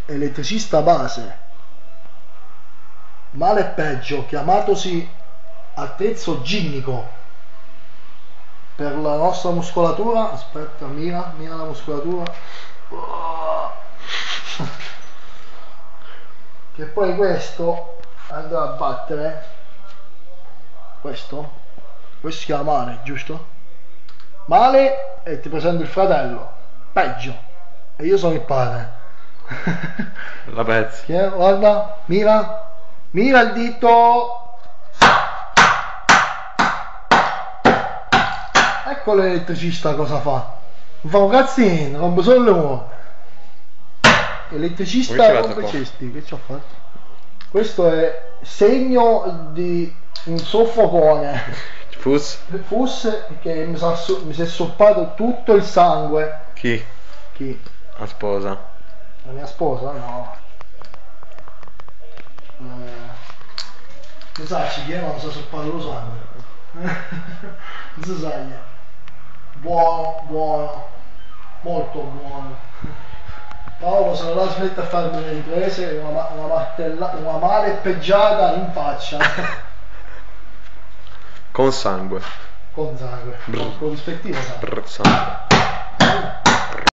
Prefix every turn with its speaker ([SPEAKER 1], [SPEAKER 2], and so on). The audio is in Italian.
[SPEAKER 1] Elettricista base, male e peggio, chiamatosi attrezzo ginnico per la nostra muscolatura. Aspetta, mira la muscolatura. Che poi questo andrà a battere questo si chiama male, giusto? Male, e ti presento il fratello, peggio, e io sono il padre.
[SPEAKER 2] La pezzi.
[SPEAKER 1] Guarda, mira il dito. Ecco l'elettricista cosa fa. Non fa un cazzino, rompe solo le uova. Elettricista rompe cesti. Che ci ho fatto? Questo è segno di un soffocone.
[SPEAKER 2] Fus
[SPEAKER 1] che mi si è soppato tutto il sangue.
[SPEAKER 2] Chi? La sposa.
[SPEAKER 1] La mia sposa? No. Mi sa che non si è soppato lo sangue. Non si sa. Buono, molto buono. Paolo, se non la smette a farmi le riprese, una malepeggiata in faccia.
[SPEAKER 2] Con sangue.
[SPEAKER 1] Con sangue. Con rispettivo sangue.
[SPEAKER 2] Sangue.